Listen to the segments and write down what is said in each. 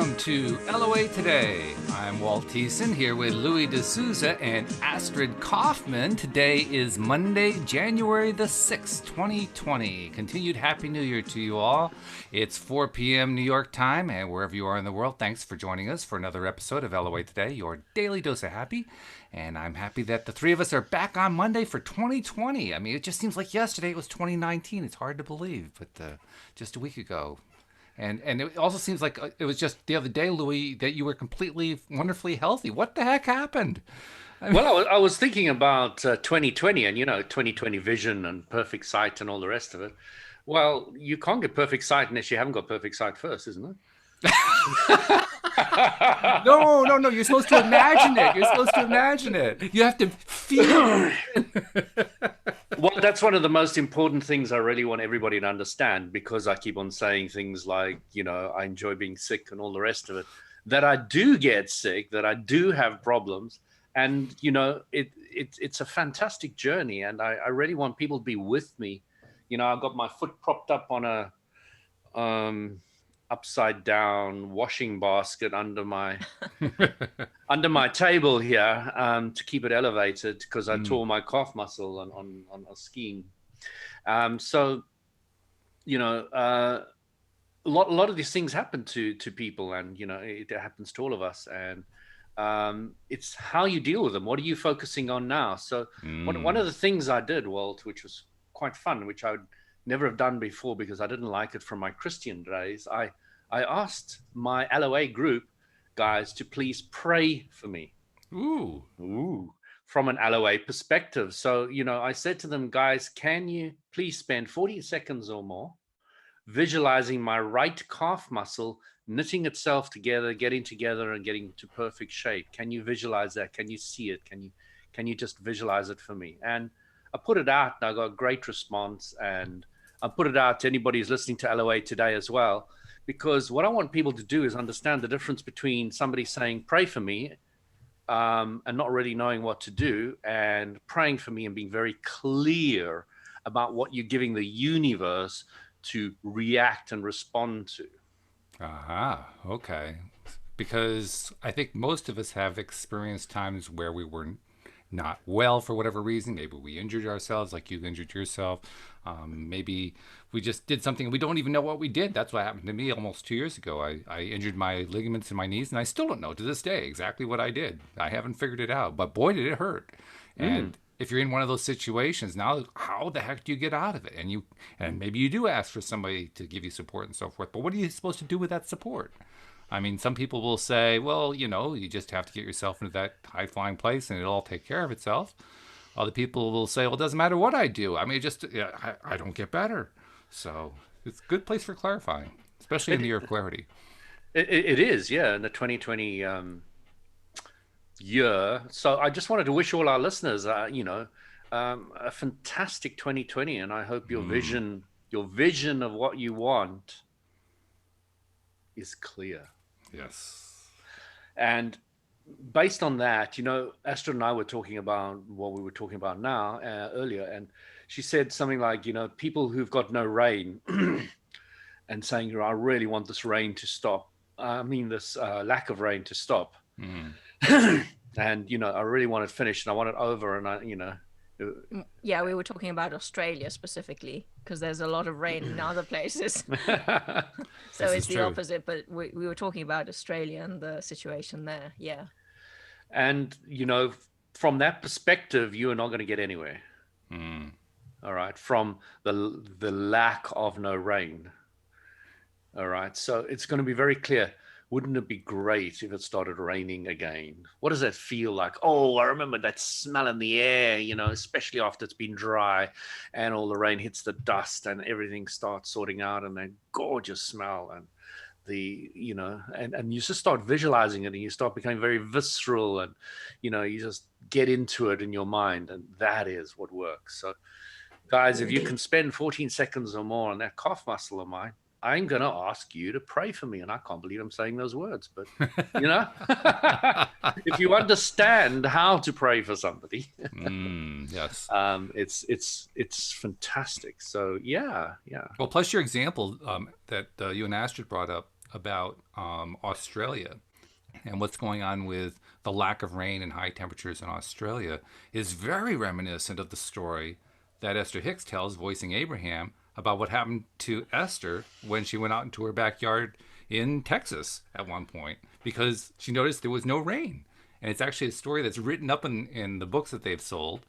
welcome to LOA Today. I'm Walt Thiessen here with Louis D'Souza and Astrid Kaufman. Today is Monday, January the 6th, 2020. Continued Happy New Year to you all. It's 4 p.m. New York time, and wherever you are in the world, thanks for joining us for another episode of LOA Today, your daily dose of happy. And I'm happy that the three of us are back on Monday for 2020. I mean, it just seems like yesterday it was 2019. It's hard to believe, but just a week ago. And it also seems like it was just the other day, Louis, that you were completely wonderfully healthy. What the heck happened? Well, I was thinking about 2020 and, 2020 vision and perfect sight and all the rest of it. Well, you can't get perfect sight unless you haven't got perfect sight first, isn't it? No. You're supposed to imagine it. You're supposed to imagine it. You have to feel it. Well, that's one of the most important things I really want everybody to understand, because I keep on saying things like, I enjoy being sick and all the rest of it, that I do get sick, that I do have problems. And, it's a fantastic journey. And I really want people to be with me. I've got my foot propped up on a upside down washing basket under my table here, to keep it elevated, because I tore my calf muscle on skiing. So a lot of these things happen to people, and it happens to all of us, and it's how you deal with them. What are you focusing on now? So one of the things I did, Walt, which was quite fun, which I would never have done before because I didn't like it from my Christian days, I asked my LOA group guys to please pray for me. Ooh. From an LOA perspective. So, I said to them, guys, can you please spend 40 seconds or more visualizing my right calf muscle knitting itself together, getting together and getting to perfect shape? Can you visualize that? Can you see it? Can you just visualize it for me? And I put it out and I got a great response, and I put it out to anybody who's listening to LOA today as well. Because what I want people to do is understand the difference between somebody saying, pray for me, and not really knowing what to do, and praying for me and being very clear about what you're giving the universe to react and respond to. Aha, okay. Because I think most of us have experienced times where we were not well for whatever reason. Maybe we injured ourselves like you injured yourself. Maybe we just did something and we don't even know what we did. That's what happened to me almost 2 years ago. I injured my ligaments in my knees, and I still don't know to this day exactly what I did. I haven't figured it out, but boy, did it hurt. And if you're in one of those situations now, how the heck do you get out of it? And maybe you do ask for somebody to give you support and so forth, but what are you supposed to do with that support? I mean, some people will say, well, you just have to get yourself into that high-flying place and it'll all take care of itself. Other people will say, well, it doesn't matter what I do. I mean, I don't get better. So it's a good place for clarifying, especially in the year of clarity. It is, yeah, in the 2020 year. So I just wanted to wish all our listeners, a fantastic 2020. And I hope your vision of what you want is clear. Yes. And based on that, Astrid and I were talking about what we were talking about now earlier, and she said something like, people who've got no rain and saying, I really want this rain to stop. I mean, this lack of rain to stop. And, I really want it finished and I want it over. And Yeah, we were talking about Australia specifically because there's a lot of rain in other places. So it's the opposite, but we were talking about Australia and the situation there. Yeah. And, from that perspective, you are not going to get anywhere. All right. From the lack of no rain. All right. So it's going to be very clear. Wouldn't it be great if it started raining again? What does that feel like? Oh, I remember that smell in the air, especially after it's been dry and all the rain hits the dust and everything starts sorting out, and that gorgeous smell, and and you just start visualizing it and you start becoming very visceral, and, you just get into it in your mind, and that is what works. So guys, if you can spend 14 seconds or more on that calf muscle of mine, I'm going to ask you to pray for me. And I can't believe I'm saying those words, but, if you understand how to pray for somebody, yes, it's fantastic. So, yeah. Well, plus your example that you and Astrid brought up, about Australia and what's going on with the lack of rain and high temperatures in Australia is very reminiscent of the story that Esther Hicks tells, voicing Abraham, about what happened to Esther when she went out into her backyard in Texas at one point because she noticed there was no rain. And it's actually a story that's written up in the books that they've sold.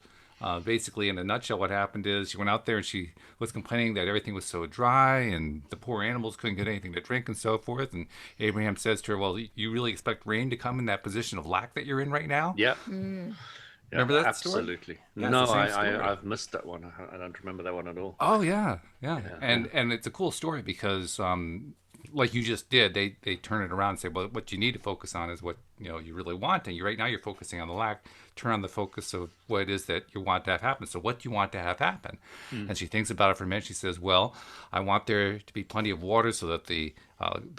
Basically, in a nutshell, what happened is she went out there and she was complaining that everything was so dry and the poor animals couldn't get anything to drink and so forth. And Abraham says to her, "Well, you really expect rain to come in that position of lack that you're in right now?" Yeah. Yeah, Remember that story? absolutely. Yeah, No, it's the same story. I've missed that one. I don't remember that one at all. Oh yeah, yeah, Yeah. and it's a cool story because like you just did, they turn it around and say, well, what you need to focus on is what you really want, and right now you're focusing on the lack. Turn on the focus of what it is that you want to have happen. So what do you want to have happen? And she thinks about it for a minute. She says, well, I want there to be plenty of water so that the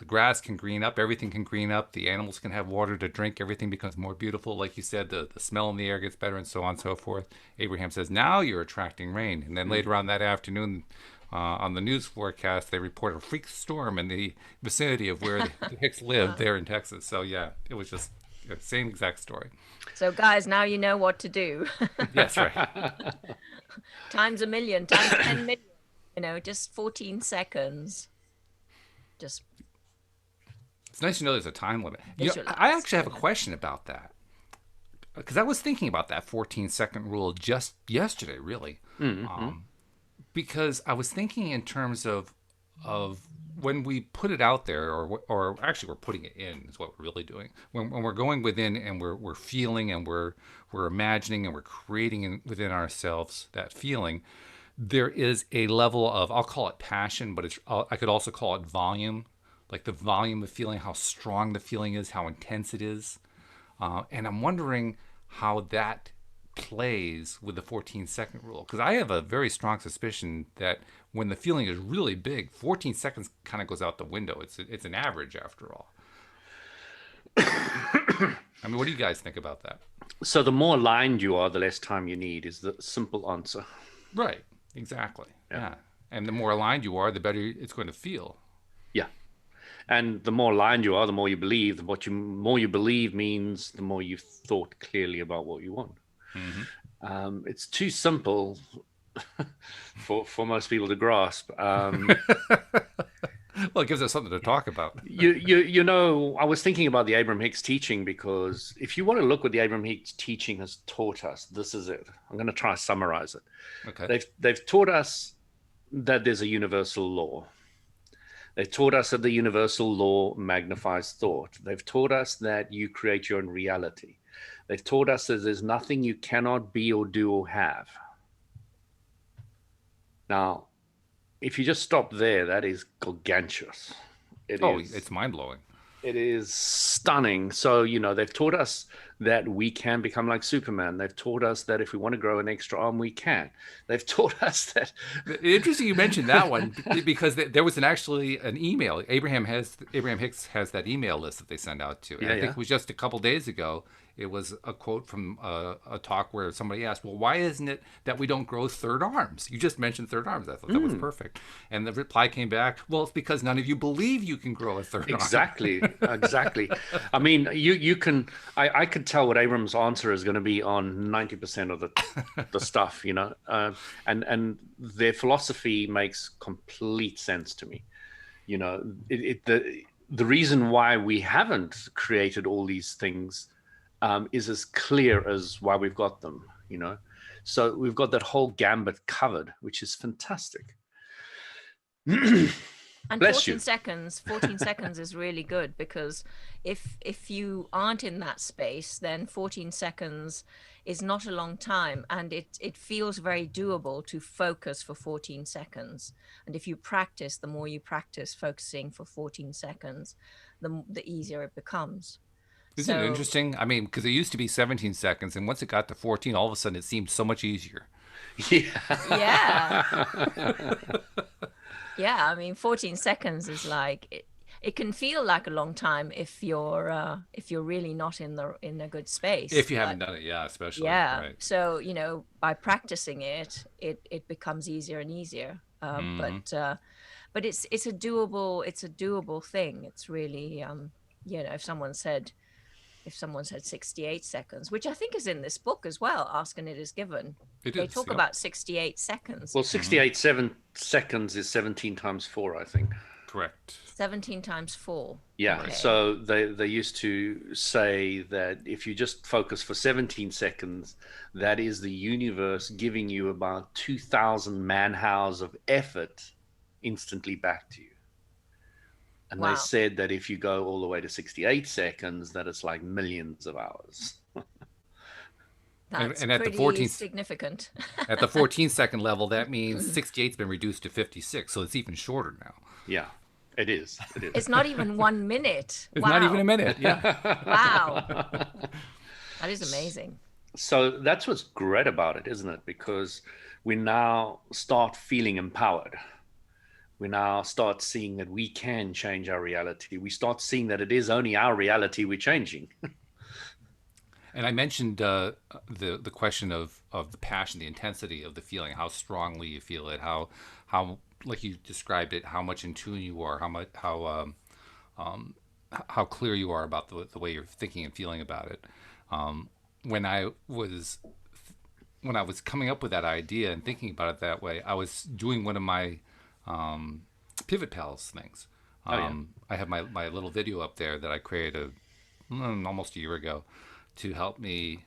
grass can green up, everything can green up, the animals can have water to drink, everything becomes more beautiful. Like you said, the smell in the air gets better, and so on and so forth. Abraham says, now you're attracting rain. And then later on that afternoon, on the news forecast, they report a freak storm in the vicinity of where the Hicks lived there in Texas. So yeah, it was just the same exact story. So guys, now you know what to do. That's right. Times a million, times 10 million, just 14 seconds. Just It's nice to know there's a time limit. Visualize. I actually have a question about that because I was thinking about that 14-second rule just yesterday, really. Because I was thinking in terms of when we put it out there, or actually we're putting it in is what we're really doing. When we're going within and we're feeling and we're imagining and we're creating within ourselves that feeling, there is a level of, I'll call it passion, but I could also call it volume, like the volume of feeling, how strong the feeling is, how intense it is. And I'm wondering how that plays with the 14-second rule, because I have a very strong suspicion that when the feeling is really big, 14 seconds kind of goes out the window. It's an average after all. I mean, what do you guys think about that? So the more aligned you are, the less time you need is the simple answer. Right, exactly. Yeah. And the more aligned you are, the better it's going to feel. Yeah. And the more aligned you are, the more you believe. The more you believe means the more you've thought clearly about what you want. It's too simple for most people to grasp. Well, it gives us something to talk about. I was thinking about the Abraham Hicks teaching, because if you want to look what the Abraham Hicks teaching has taught us, this is it. I'm going to try to summarize it. Okay. They've taught us that there's a universal law. They've taught us that the universal law magnifies thought. They've taught us that you create your own reality. They've taught us that there's nothing you cannot be or do or have. Now, if you just stop there, that is gargantuous. It's mind-blowing. It is stunning. So, they've taught us that we can become like Superman. They've taught us that if we want to grow an extra arm, we can. They've taught us that. Interesting you mentioned that one, because there was actually an email. Abraham Hicks has that email list that they send out to. And I think it was just a couple days ago. It was a quote from a talk where somebody asked, well, why isn't it that we don't grow third arms? You just mentioned third arms. I thought that was perfect. And the reply came back, well, it's because none of you believe you can grow a third arm. Exactly. I mean, I could tell what Abraham's answer is going to be on 90% of the stuff, and their philosophy makes complete sense to me. The reason why we haven't created all these things is as clear as why we've got them, So we've got that whole gambit covered, which is fantastic. And 14 seconds is really good, because if you aren't in that space, then 14 seconds is not a long time, and it feels very doable to focus for 14 seconds. And if you practice, the more you practice focusing for 14 seconds, the easier it becomes. Isn't it interesting? I mean, because it used to be 17 seconds, and once it got to 14, all of a sudden it seemed so much easier. Yeah. Yeah, I mean, 14 seconds is like it can feel like a long time if you're really not in a good space. If you haven't done it, especially. Yeah. Right. So by practicing it becomes easier and easier. but it's a doable thing. It's really you know, if someone said 68 seconds, which I think is in this book as well, Ask and It Is Given. They talk about 68 seconds. Well, seconds is 17 times 4, I think. Correct. 17 times 4. Yeah. Okay. So they used to say that if you just focus for 17 seconds, that is the universe giving you about 2,000 man hours of effort instantly back to you. And Wow. they said that if you go all the way to 68 seconds, that it's like millions of hours. That's and at pretty the 14th, significant. at the 14-second level, that means 68's been reduced to 56, so it's even shorter now. Yeah, it is. It is. It's not even 1 minute. It's not even a minute. Yeah. Wow. That is amazing. So that's what's great about it, isn't it? Because we now start feeling empowered. We now start seeing that we can change our reality. We start seeing that it is only our reality we're changing. And I mentioned the question of the passion, the intensity of the feeling, how strongly you feel it, how like you described it, how much in tune you are, how clear you are about the way you're thinking and feeling about it. When I was coming up with that idea and thinking about it that way, I was doing one of my Pivot Pals things. I have my little video up there that I created almost a year ago to help me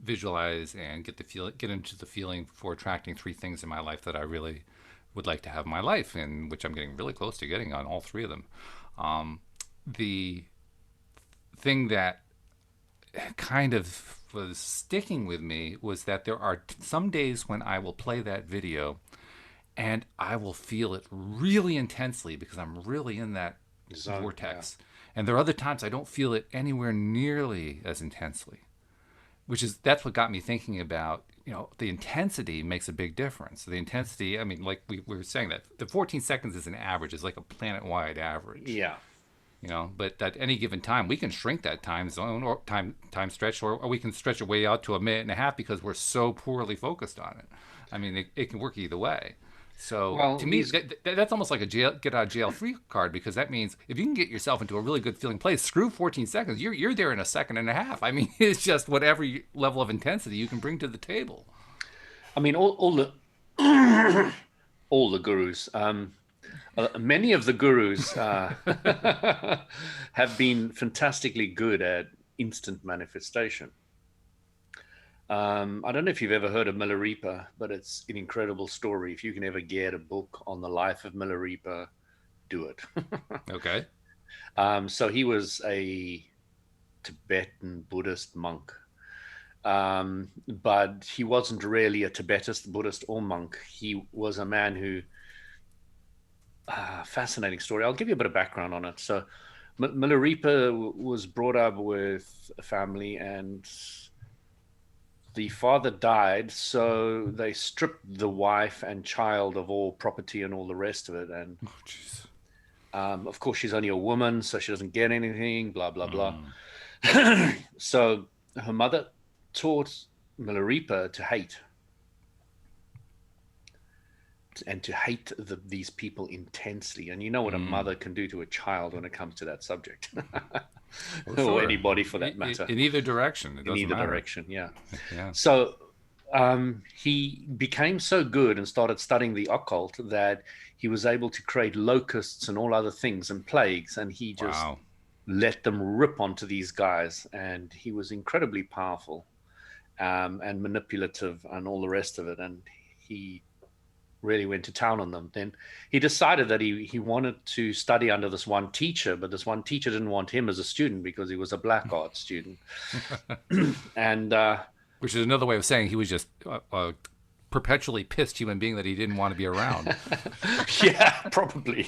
visualize and get into the feeling for attracting 3 things in my life that I really would like to have in my life, and which I'm getting really close to getting on all 3 of them. The thing that kind of was sticking with me was that there are some days when I will play that video and I will feel it really intensely because I'm really in that vortex. Yeah. And there are other times I don't feel it anywhere nearly as intensely, that's what got me thinking about, the intensity makes a big difference. The intensity, I mean, like we were saying, that the 14 seconds is an average, is like a planet-wide average. Yeah. But at any given time, we can shrink that time zone or time stretch, or we can stretch it way out to a minute and a half because we're so poorly focused on it. I mean, it can work either way. So to me, that's almost like a get out of jail free card, because that means if you can get yourself into a really good feeling place, screw 14 seconds, you're there in a second and a half. I mean, it's just whatever level of intensity you can bring to the table. I mean, all the all the gurus. Many of the gurus have been fantastically good at instant manifestation. I don't know if you've ever heard of Milarepa, but it's an incredible story. If you can ever get a book on the life of Milarepa, do it. Okay. So he was a Tibetan Buddhist monk, but he wasn't really a Tibetan Buddhist or monk. He was a man who... fascinating story. I'll give you a bit of background on it. So Milarepa was brought up with a family, and the father died, so they stripped the wife and child of all property and all the rest of it. And of course, she's only a woman, so she doesn't get anything, blah, blah, blah. So her mother taught Milarepa to hate. And to hate these people intensely. And you know what a mother can do to a child when it comes to that subject. Or anybody for that matter. In either direction. It doesn't matter. Direction, yeah. So he became so good and started studying the occult that he was able to create locusts and all other things and plagues. And he just let them rip onto these guys. And he was incredibly powerful and manipulative and all the rest of it. And he really went to town on them. Then he decided that he wanted to study under this one teacher, but this one teacher didn't want him as a student because he was a black art student. And which is another way of saying he was just perpetually pissed human being that he didn't want to be around. Yeah, probably.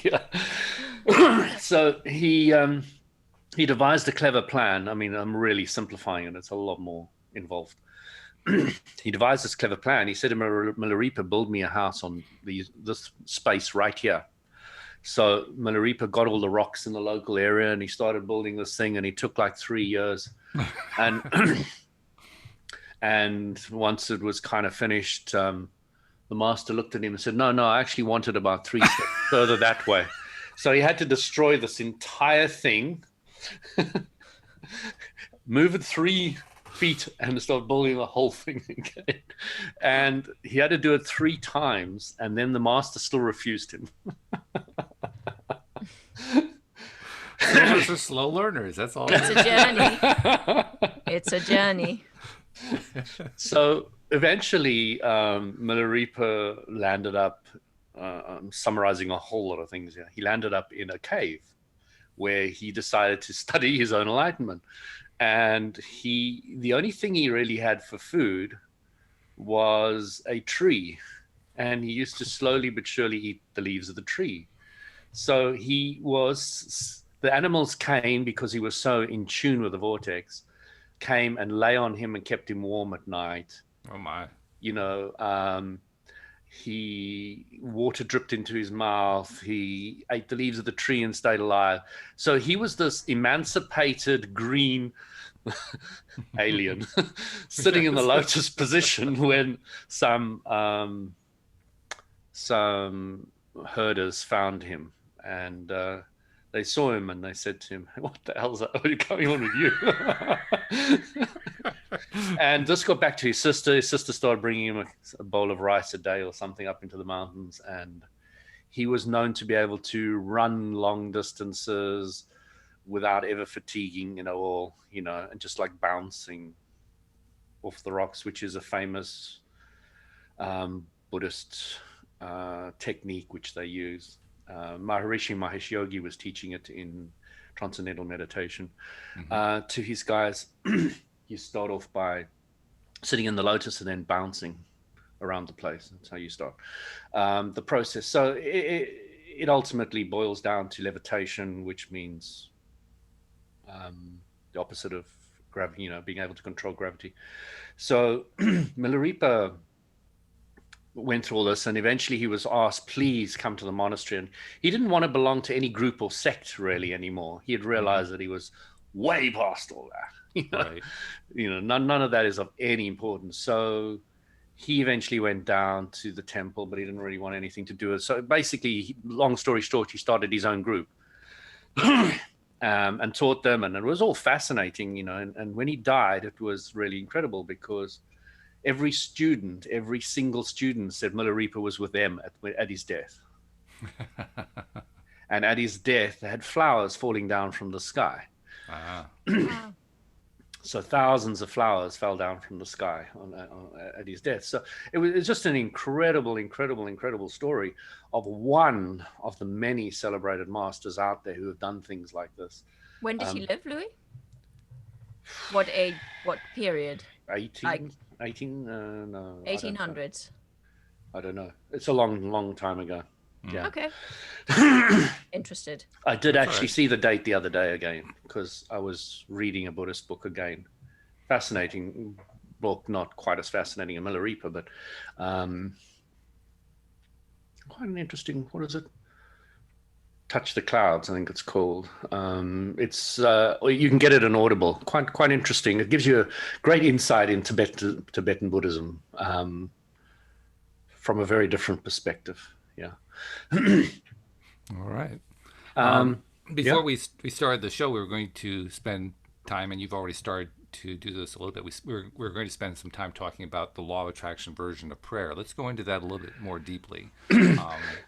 So he devised a clever plan. I mean, I'm really simplifying it. It's a lot more involved. He devised this clever plan. He said to Milarepa, build me a house on this space right here. So Milarepa got all the rocks in the local area and he started building this thing, and he took like 3 years. And and once it was kind of finished, the master looked at him and said, no, I actually wanted about 3 steps further that way. So he had to destroy this entire thing, move it 3 feet and start building the whole thing again. And he had to do it 3 times, and then the master still refused him. Some of us are slow learners. That's all. It's a journey. It's a journey. So eventually, Milarepa landed up, I'm summarizing a whole lot of things here. He landed up in a cave where he decided to study his own enlightenment. And the only thing he really had for food was a tree. And he used to slowly but surely eat the leaves of the tree. So the animals came, because he was so in tune with the vortex, came and lay on him and kept him warm at night. Oh my. Water dripped into his mouth. He ate the leaves of the tree and stayed alive. So he was this emancipated green alien sitting in the lotus position when some herders found him, and they saw him and they said to him, what the hell's going on with you? And this got back to his sister. His sister started bringing him a bowl of rice a day or something up into the mountains. And he was known to be able to run long distances without ever fatiguing, and just like bouncing off the rocks, which is a famous Buddhist technique which they use. Maharishi Mahesh Yogi was teaching it in Transcendental Meditation to his guys. You start off by sitting in the lotus and then bouncing around the place. That's how you start the process. So it ultimately boils down to levitation, which means the opposite of gravity, being able to control gravity. So Milarepa went through all this, and eventually he was asked, please come to the monastery. And he didn't want to belong to any group or sect really anymore. He had realized that he was way past all that. Right. None of that is of any importance. So he eventually went down to the temple, but he didn't really want anything to do with it. So basically, long story short, he started his own group and taught them, and it was all fascinating, and when he died, it was really incredible, because every single student said Milarepa was with them at his death. And at his death, they had flowers falling down from the sky. Wow. So thousands of flowers fell down from the sky at his death. So it's just an incredible story of one of the many celebrated masters out there who have done things like this. When did he live, Louis? What age? What period? 1800s. I don't know. It's a long time ago. Yeah. Okay. Interested. I did actually see the date the other day again, because I was reading a Buddhist book again. Fascinating book, not quite as fascinating as Milarepa, but quite an interesting, what is it? Touch the Clouds, I think it's called. It's you can get it in Audible. Quite interesting. It gives you a great insight in Tibetan Buddhism from a very different perspective. Yeah. All right. yeah. Before we started the show, we were going to spend time, and you've already started to do this a little bit. We're going to spend some time talking about the law of attraction version of prayer. Let's go into that a little bit more deeply.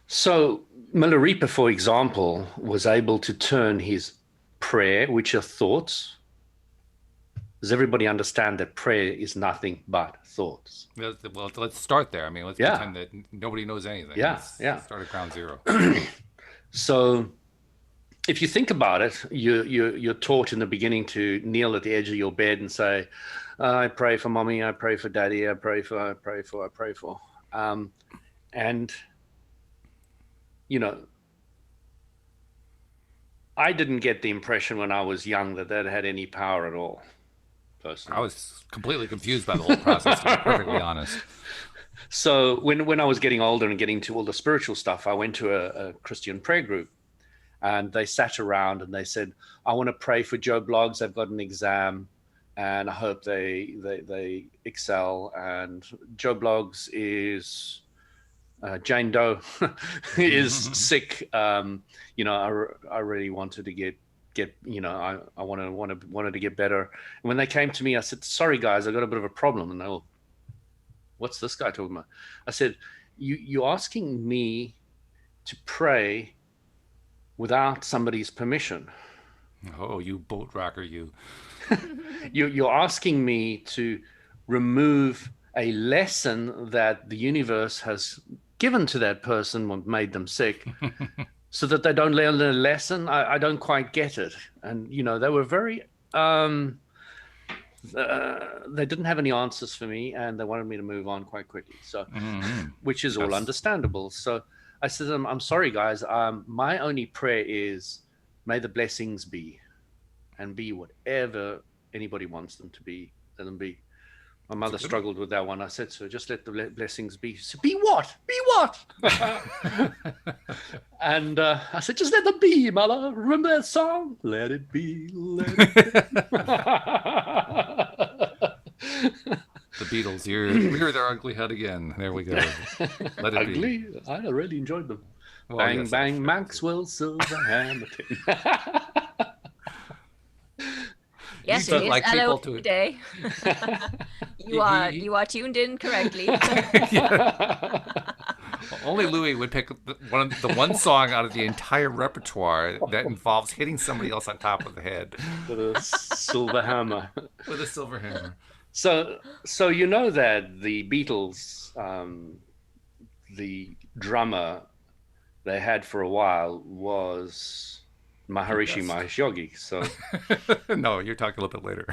So Milarepa, for example, was able to turn his prayer, which are thoughts. Does everybody understand that prayer is nothing but thoughts? Well, let's start there. I mean, let's pretend that nobody knows anything. Let's start at ground zero. So if you think about it, you're taught in the beginning to kneel at the edge of your bed and say, I pray for mommy, I pray for daddy, I pray for. And, I didn't get the impression when I was young that had any power at all. Personally. I was completely confused by the whole process, to be perfectly honest. So when I was getting older and getting to all the spiritual stuff, I went to a Christian prayer group, and they sat around and they said, I want to pray for Joe Bloggs. They've got an exam and I hope they excel. And Joe Bloggs is Jane Doe is sick. I really wanted to get I wanted to get better. And when they came to me, I said, "Sorry guys, I got a bit of a problem." And they all, "What's this guy talking about?" I said, "You're asking me to pray without somebody's permission. Oh, you boat rocker, you. You're asking me to remove a lesson that the universe has given to that person, what made them sick, so that they don't learn a lesson. I don't quite get it." And they were very they didn't have any answers for me, and they wanted me to move on quite quickly, so which is all understandable. So I said, I'm sorry guys, my only prayer is, may the blessings be, and be whatever anybody wants them to be, let them be. My mother struggled with that one. I said to her, just let the blessings be. She said, be what? Be what? And I said, just let them be, mother. Remember that song? Let it be, let it be. The Beatles, rear their ugly head again. There we go. Let it ugly? Be. I really enjoyed them. Well, bang, yes, bang, Maxwell Silver Hamilton. Yes, it is like people to today. You are tuned in correctly. Only Louis would pick the one song out of the entire repertoire that involves hitting somebody else on top of the head with a silver hammer. With a silver hammer. So you know that the Beatles, the drummer they had for a while was Maharishi Mahesh Yogi. So no, you're talking a little bit later.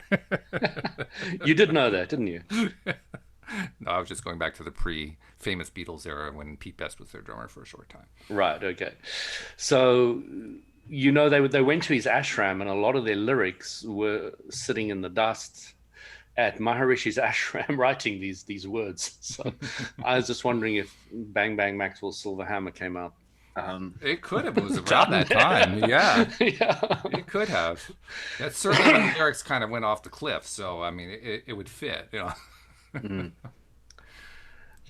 You did know that, didn't you? No, I was just going back to the pre-famous Beatles era when Pete Best was their drummer for a short time. Right. Okay. So they went to his ashram, and a lot of their lyrics were sitting in the dust at Maharishi's ashram writing these words. So I was just wondering if Bang Bang Maxwell's Silver Hammer came out. It could have. It was around that time. Yeah. It could have. That's certainly when the lyrics kind of went off the cliff. So, I mean, it would fit,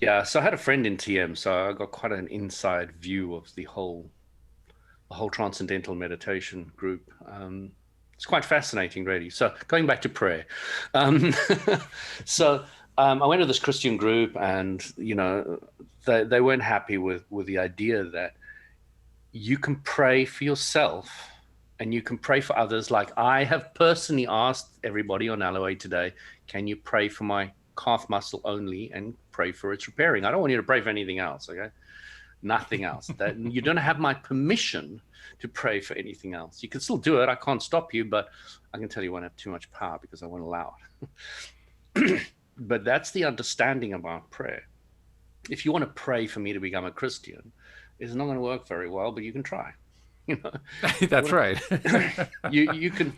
Yeah. So I had a friend in TM, so I got quite an inside view of the whole transcendental meditation group. It's quite fascinating, really. So going back to prayer. So I went to this Christian group, and, they weren't happy with the idea that you can pray for yourself and you can pray for others. Like I have personally asked everybody on LOA today, can you pray for my calf muscle only and pray for its repairing? I don't want you to pray for anything else, okay? Nothing else. That you don't have my permission to pray for anything else. You can still do it. I can't stop you, but I can tell you won't have too much power because I won't allow it. But that's the understanding about prayer. If you want to pray for me to become a Christian, it's not going to work very well, but you can try. That's right. you can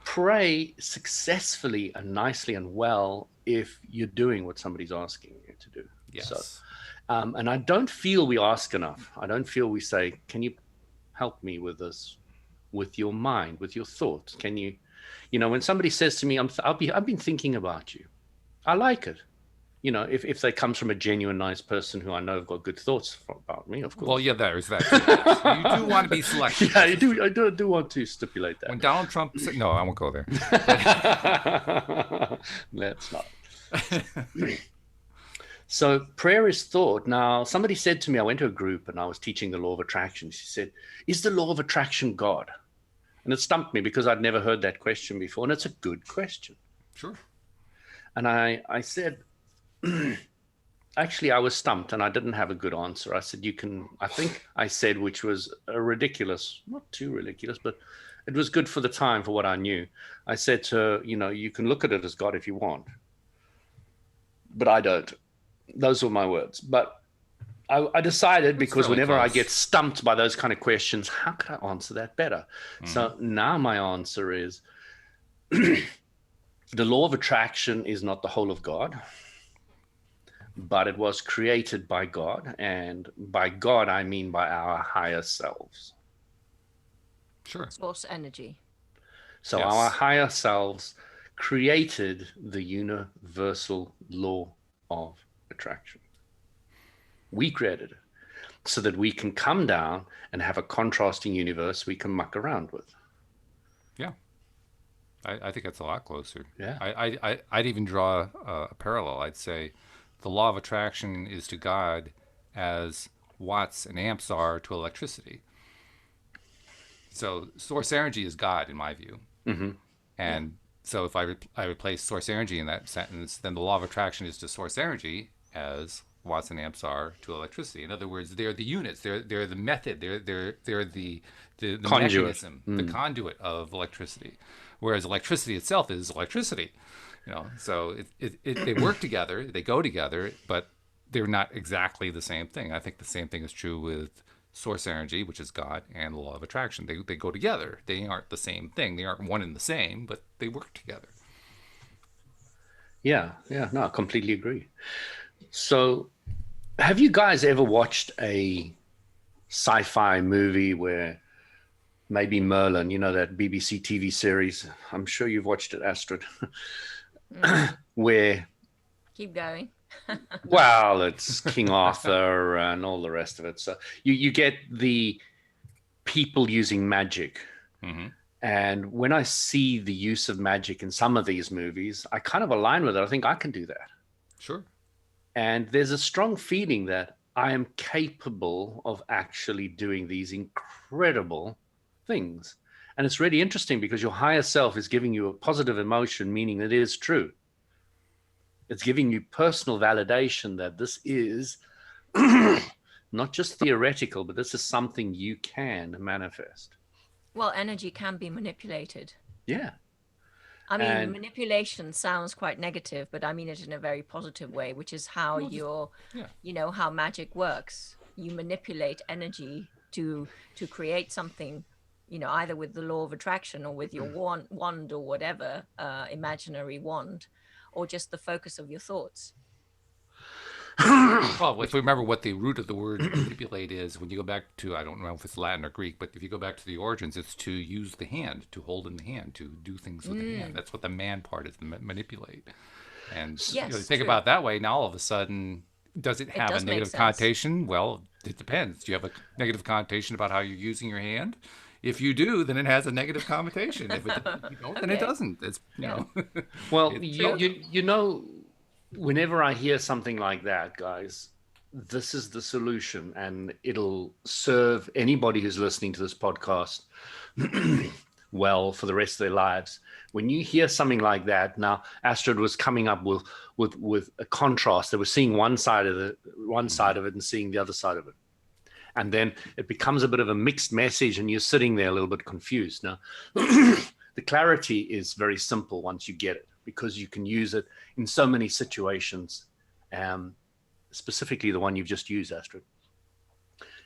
pray successfully and nicely and well if you're doing what somebody's asking you to do. Yes. So, and I don't feel we ask enough. I don't feel we say, can you help me with this, with your mind, with your thoughts? Can you, when somebody says to me, I've been thinking about you. I like it. If they comes from a genuine, nice person who I know have got good thoughts about me, of course. Well, yeah, there's that. You do want to be selective. Yeah, I do want to stipulate that. When Donald Trump said, no, I won't go there. Let's not. So prayer is thought. Now, somebody said to me, I went to a group and I was teaching the law of attraction. She said, is the law of attraction God? And it stumped me because I'd never heard that question before. And it's a good question. Sure. And I said, actually, I was stumped and I didn't have a good answer. I said, I think I said, which was a ridiculous, not too ridiculous, but it was good for the time for what I knew. I said to her, you can look at it as God if you want, but I don't. Those were my words. But I decided, because really whenever close. I get stumped by those kind of questions, how could I answer that better? So now my answer is, the law of attraction is not the whole of God, but it was created by God. And by God, I mean by our higher selves. Sure. Source energy. So yes. Our higher selves created the universal law of attraction. We created it so that we can come down and have a contrasting universe we can muck around with. Yeah. I think that's a lot closer. Yeah. I'd even draw a parallel. I'd say the law of attraction is to God as watts and amps are to electricity. So source energy is God in my view. Mm-hmm. And so if I replace source energy in that sentence, then the law of attraction is to source energy as watts and amps are to electricity. In other words, they're the units. They're the method. They're the Conduit. mechanism, the conduit of electricity. Whereas electricity itself is electricity. So they work together. They go together, but they're not exactly the same thing. I think the same thing is true with source energy, which is God, and the law of attraction. They go together. They aren't the same thing. They aren't one and the same, but they work together. Yeah, no, I completely agree. So have you guys ever watched a sci-fi movie where maybe Merlin, that BBC TV series? I'm sure you've watched it, Astrid. Where... Keep going. Well, it's King Arthur and all the rest of it. So you get the people using magic. Mm-hmm. And when I see the use of magic in some of these movies, I kind of align with it. I think I can do that. Sure. And there's a strong feeling that I am capable of actually doing these incredible things. And it's really interesting because your higher self is giving you a positive emotion, meaning it is true. It's giving you personal validation that this is not just theoretical, but this is something you can manifest. Well, energy can be manipulated. Yeah. I mean, manipulation sounds quite negative, but I mean it in a very positive way, which is how how magic works. You manipulate energy to create something, either with the law of attraction or with your wand or whatever, imaginary wand, or just the focus of your thoughts. Well, if we remember what the root of the word manipulate is, when you go back to, I don't know if it's Latin or Greek, but if you go back to the origins, it's to use the hand, to hold in the hand, to do things with the hand. That's what the man part is, manipulate. And think about it that way, now all of a sudden, does it have a negative connotation? Well, it depends. Do you have a negative connotation about how you're using your hand? If you do, then it has a negative connotation. If you don't, then it doesn't. It's Well, you know, whenever I hear something like that, guys, this is the solution, and it'll serve anybody who's listening to this podcast well for the rest of their lives. When you hear something like that, now Astrid was coming up with a contrast. They were seeing one side of it and seeing the other side of it. And then it becomes a bit of a mixed message, and you're sitting there a little bit confused. Now, the clarity is very simple once you get it, because you can use it in so many situations, specifically the one you've just used, Astrid.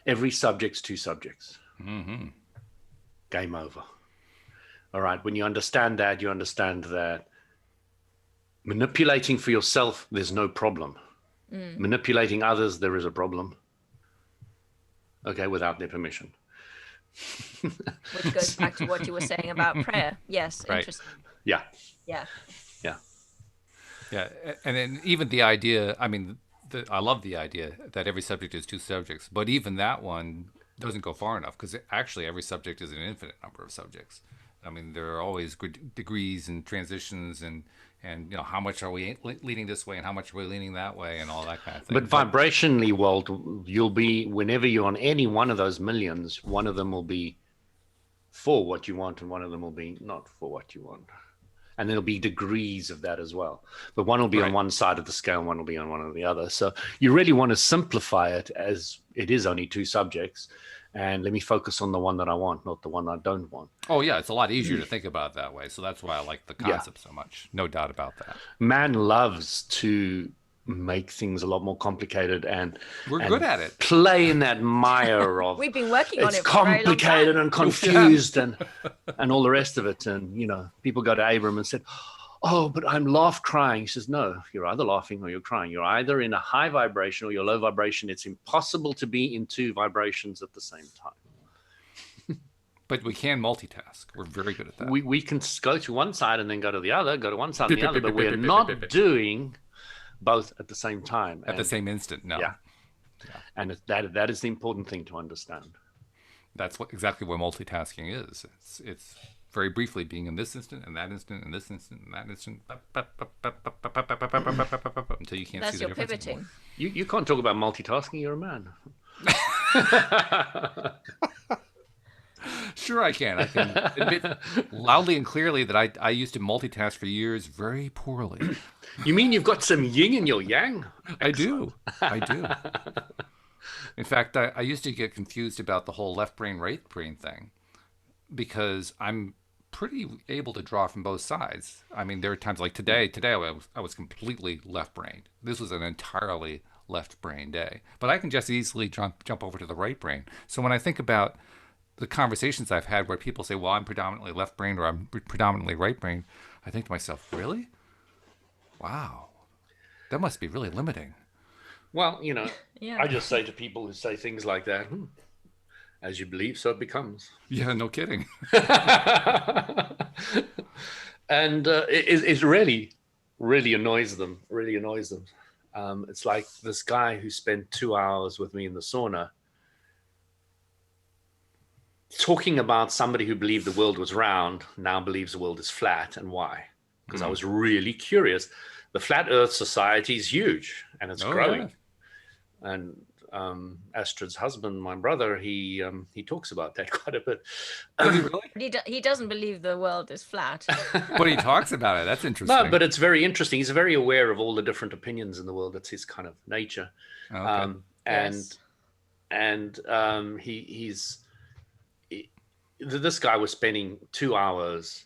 Every subject's two subjects. Mm-hmm. Game over. All right. When you understand that, you understand that manipulating for yourself, there's no problem. Manipulating others, there is a problem. Okay, without their permission. Which goes back to what you were saying about prayer. Yes, right. Interesting. Yeah. And then even the idea, I mean, I love the idea that every subject is two subjects, but even that one doesn't go far enough, because actually every subject is an infinite number of subjects. I mean, there are always degrees and transitions, and how much are we leaning this way and how much are we leaning that way and all that kind of thing. But vibrationally, Walt, you'll be, whenever you're on any one of those millions, one of them will be for what you want and one of them will be not for what you want. And there'll be degrees of that as well. But one will be on one side of the scale, one will be on one of the other. So you really want to simplify it as it is only two subjects. And let me focus on the one that I want, not the one I don't want. Oh, yeah. It's a lot easier to think about it that way. So that's why I like the concept so much. No doubt about that. Man loves to make things a lot more complicated, and we're good at it. Play in that mire of we've been working on it. It's complicated and confused and all the rest of it. And people go to Abram and said, "Oh, but I'm crying." He says, "No, you're either laughing or you're crying. You're either in a high vibration or you're low vibration. It's impossible to be in two vibrations at the same time." But we can multitask. We're very good at that. We can go to one side and then go to the other, go to one side and the other, but we're not doing both at the same time. At the same instant, no. Yeah. And that is the important thing to understand. That's exactly what multitasking is. It's very briefly being in this instant and that instant and this instant and that instant until you can't That's see the your difference pivoting. anymore. You can't talk about multitasking. You're a man. Sure, I can. I can admit loudly and clearly that I used to multitask for years very poorly. You mean you've got some yin in your yang? I do. In fact, I used to get confused about the whole left brain, right brain thing because I'm pretty able to draw from both sides. I mean, there are times like today I was completely left brained. This was an entirely left brain day, but I can just easily jump over to the right brain. So when I think about the conversations I've had where people say, well, I'm predominantly left brained or I'm predominantly right brained, I think to myself, really? Wow. That must be really limiting. Well, Yeah. I just say to people who say things like that, as you believe, so it becomes. Yeah, no kidding. And it really, really annoys them. It's like this guy who spent 2 hours with me in the sauna talking about somebody who believed the world was round now believes the world is flat, and why? Because I was really curious. The Flat Earth Society is huge and it's growing. Yeah. And Astrid's husband, my brother, he talks about that quite a bit. Does he really? He doesn't believe the world is flat. But he talks about it. That's interesting. No, but it's very interesting. He's very aware of all the different opinions in the world. That's his kind of nature. Okay. Yes. This guy was spending 2 hours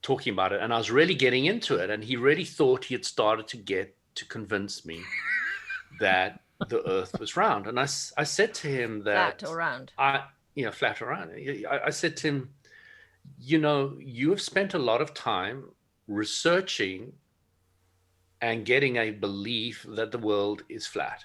talking about it, and I was really getting into it, and he really thought he had started to convince me that the earth was round. And I said to him that Flat or round. Flat or round. I said to him, you have spent a lot of time researching and getting a belief that the world is flat.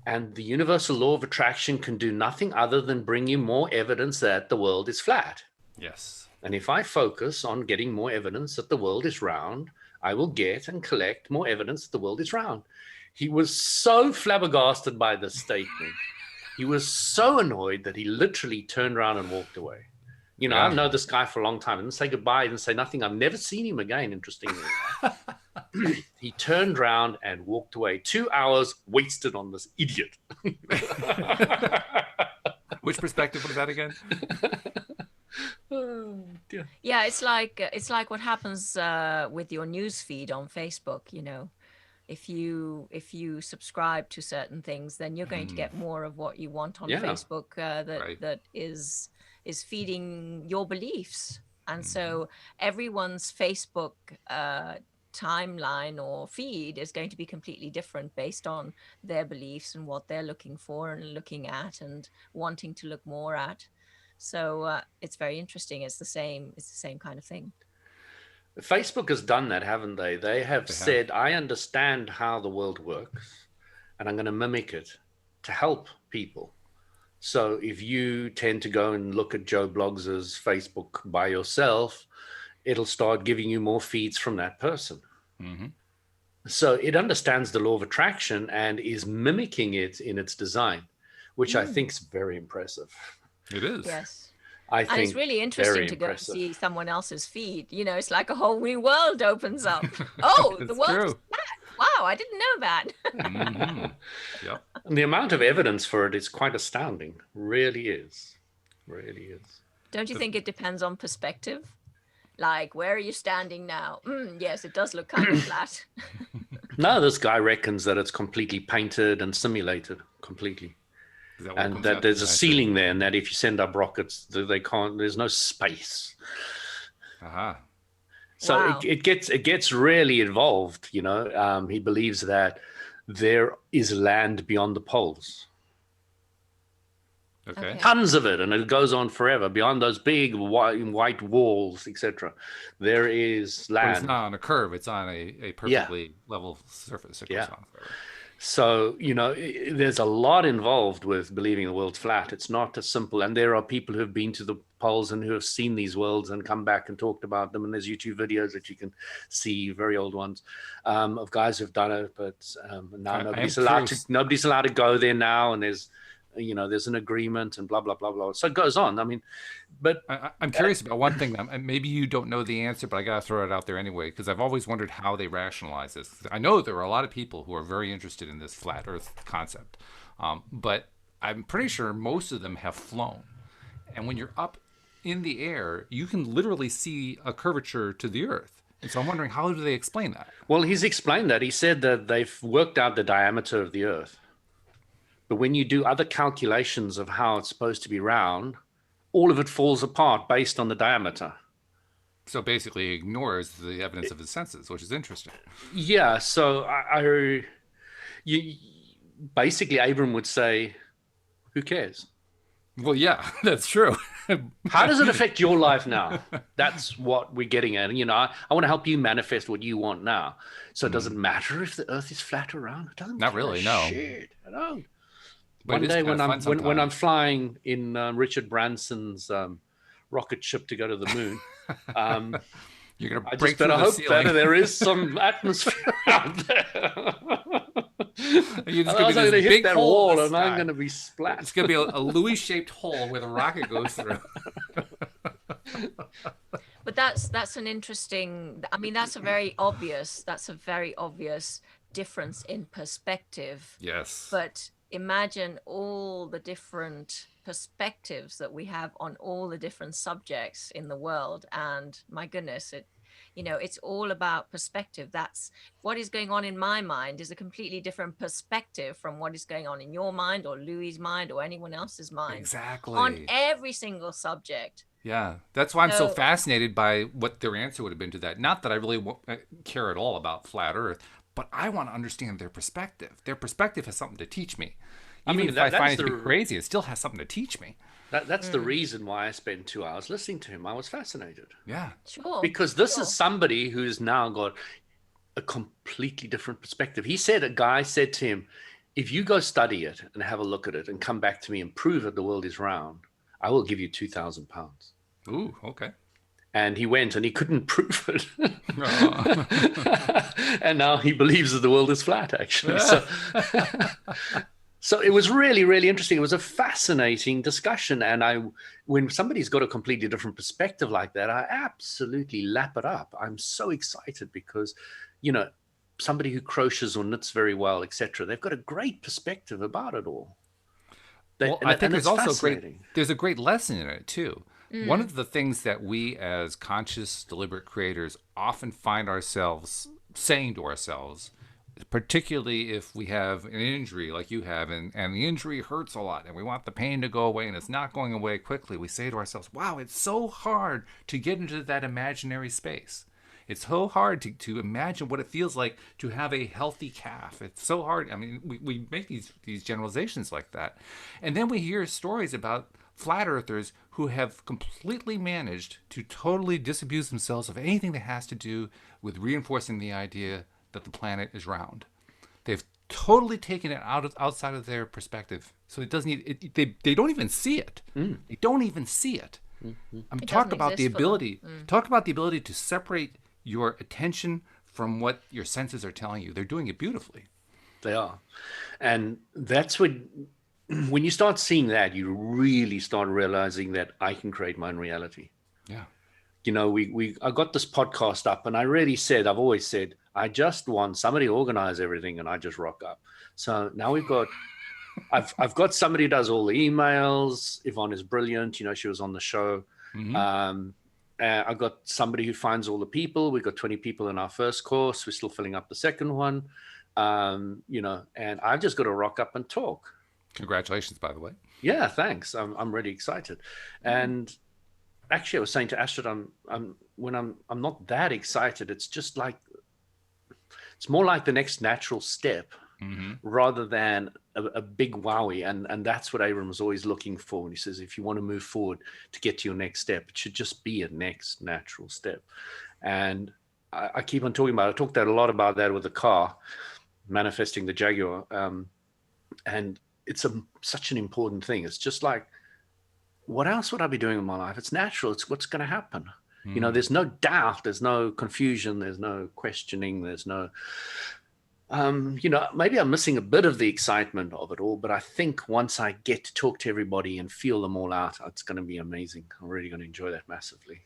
And the universal law of attraction can do nothing other than bring you more evidence that the world is flat. Yes. And if I focus on getting more evidence that the world is round, I will get and collect more evidence that the world is round. He was so flabbergasted by this statement. He was so annoyed that he literally turned around and walked away. Yeah. I've known this guy for a long time. I didn't say goodbye, didn't say nothing. I've never seen him again, interestingly. He turned around and walked away. 2 hours wasted on this idiot. Which perspective was that again? Oh, dear. Yeah, it's like what happens with your news feed on Facebook. If you subscribe to certain things, then you're going to get more of what you want on Facebook that is feeding your beliefs. And so everyone's Facebook timeline or feed is going to be completely different based on their beliefs and what they're looking for and looking at and wanting to look more at. So it's very interesting. It's the same kind of thing. Facebook has done that, haven't they? They have said, I understand how the world works, and I'm going to mimic it to help people. So if you tend to go and look at Joe Bloggs' Facebook by yourself, it'll start giving you more feeds from that person. Mm-hmm. So it understands the law of attraction and is mimicking it in its design, which I think is very impressive. It is. Yes. I think it's really interesting to go see someone else's feed. It's like a whole new world opens up. Oh, the world is flat. Wow, I didn't know that. Mm-hmm. Yep. And the amount of evidence for it is quite astounding. Really is. Really is. Don't you think it depends on perspective? Like, where are you standing now? Yes, it does look kind of flat. No, this guy reckons that it's completely painted and simulated completely. And that there's a ceiling there, and that if you send up rockets, they can't. There's no space. Uh-huh. So Wow. it gets really involved. He believes that there is land beyond the poles, Okay. tons of it, and it goes on forever beyond those big white walls, etc. There is But land. it's not on a curve. It's on a perfectly level surface. It goes on forever. So, there's a lot involved with believing the world's flat. It's not as simple. And there are people who have been to the poles and who have seen these worlds and come back and talked about them. And there's YouTube videos that you can see, very old ones, of guys who've done it. But now nobody's allowed to go there now. And there's an agreement and blah, blah, blah, blah. So it goes on. I mean, but I'm curious about one thing. Maybe you don't know the answer, but I got to throw it out there anyway, because I've always wondered how they rationalize this. I know there are a lot of people who are very interested in this flat Earth concept, but I'm pretty sure most of them have flown. And when you're up in the air, you can literally see a curvature to the Earth. And so I'm wondering, how do they explain that? Well, he's explained that. He said that they've worked out the diameter of the Earth. But when you do other calculations of how it's supposed to be round, all of it falls apart based on the diameter. So basically he ignores the evidence of his senses, which is interesting. Yeah. So basically Abram would say, who cares? Well, yeah, that's true. How does it affect your life now? That's what we're getting at. And, I want to help you manifest what you want now. So it doesn't matter if the Earth is flat or round. It doesn't Not really, no. Shit. I don't. But One day when I'm flying in Richard Branson's rocket ship to go to the moon, you're gonna I break just better through the hope ceiling. that there is some atmosphere out there. You're just I'm going to hit that wall and I'm sky. going to be splat. It's going to be a Louis-shaped hole where the rocket goes through. But that's an interesting. I mean, that's a very obvious difference in perspective. Yes. But imagine all the different perspectives that we have on all the different subjects in the world, and my goodness, it's all about perspective. That's what is going on in my mind is a completely different perspective from what is going on in your mind or Louis's mind or anyone else's mind. Exactly. On every single subject. Yeah, that's why I'm so fascinated by what their answer would have been to that. Not that I really care at all about flat Earth, but I want to understand their perspective. Their perspective has something to teach me. Even if I find it to be crazy, it still has something to teach me. That's the reason why I spent 2 hours listening to him. I was fascinated. Yeah. Sure. Because this is somebody who's now got a completely different perspective. A guy said to him, if you go study it and have a look at it and come back to me and prove that the world is round, I will give you £2,000. Ooh, okay. And he went and he couldn't prove it. And now he believes that the world is flat, actually. So it was really, really interesting. It was a fascinating discussion. And when somebody's got a completely different perspective like that, I absolutely lap it up. I'm so excited because, somebody who crochets or knits very well, etc., they've got a great perspective about it all. I think there's also there's a great lesson in it too. One of the things that we as conscious, deliberate creators often find ourselves saying to ourselves, particularly if we have an injury like you have, and the injury hurts a lot, and we want the pain to go away, and it's not going away quickly, we say to ourselves, wow, it's so hard to get into that imaginary space. It's so hard to imagine what it feels like to have a healthy calf. It's so hard. I mean, we make these generalizations like that. And then we hear stories about flat earthers who have completely managed to totally disabuse themselves of anything that has to do with reinforcing the idea that the planet is round. They've totally taken it outside of their perspective. So it doesn't they don't even see it. They don't even see it. Talk about the ability to separate your attention from what your senses are telling you. They're doing it beautifully. They are. And that's when you start seeing that, you really start realizing that I can create my own reality. Yeah. I got this podcast up, and I've always said, I just want somebody to organize everything and I just rock up. So now I've got somebody who does all the emails. Yvonne is brilliant. She was on the show. Mm-hmm. I got somebody who finds all the people. We've got 20 people in our first course. We're still filling up the second one. And I've just got to rock up and talk. Congratulations, by the way. Yeah, thanks. I'm really excited. And actually, I was saying to Astrid, I'm not that excited. It's just like, it's more like the next natural step, rather than a big wowie. And that's what Abram was always looking for. And he says, if you want to move forward to get to your next step, it should just be a next natural step. And I keep on talking about it. I talked a lot about that with the car. manifesting the Jaguar. And it's such an important thing. It's just like, what else would I be doing in my life? It's natural. It's what's going to happen. There's no doubt, there's no confusion, there's no questioning, there's no, maybe I'm missing a bit of the excitement of it all, but I think once I get to talk to everybody and feel them all out, it's going to be amazing. I'm really going to enjoy that massively.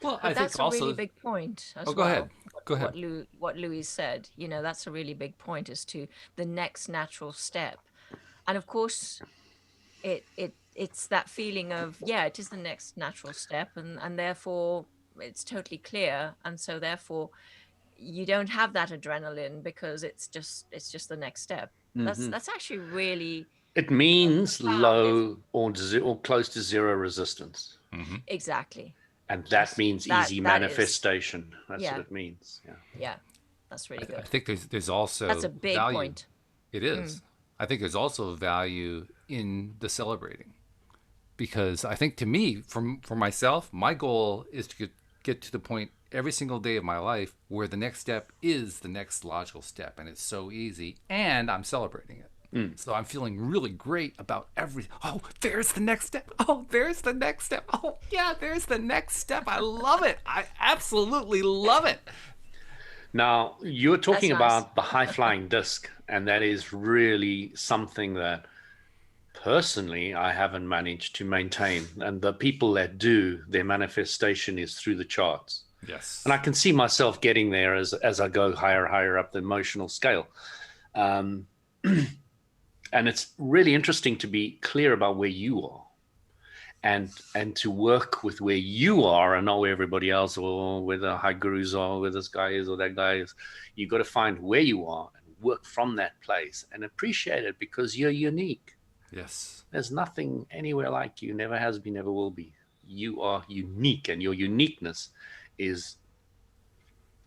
Well, But I that's think a also. really big point as Oh, go well. ahead. Go ahead. What Louis said, that's a really big point as to the next natural step. And of course, it's that feeling of, it is the next natural step, and therefore it's totally clear, and so therefore you don't have that adrenaline because it's just the next step. That's actually really, It means profound, low or close to zero resistance. exactly, And that means easy that manifestation. That's yeah. what it means. Yeah, that's really I good. think there's also That's a big value. point. It is. I think there's also value in the celebrating, because I think, to me, for myself, my goal is to get to the point every single day of my life where the next step is the next logical step, and it's so easy, and I'm celebrating it. So I'm feeling really great about oh, there's the next step. Oh, there's the next step. Oh, yeah, there's the next step. I love it. I absolutely love it. Now, you're talking That's nice. about the high-flying disc, and that is really something that personally I haven't managed to maintain. And the people that do, their manifestation is through the charts. Yes. And I can see myself getting there as I go higher up the emotional scale. And it's really interesting to be clear about where you are, and to work with where you are and not where everybody else, or where the high gurus are, where this guy is or that guy is. You got to find where you are and work from that place and appreciate it, because you're unique. Yes. There's nothing anywhere like you. Never has been, never will be. You are unique, and your uniqueness is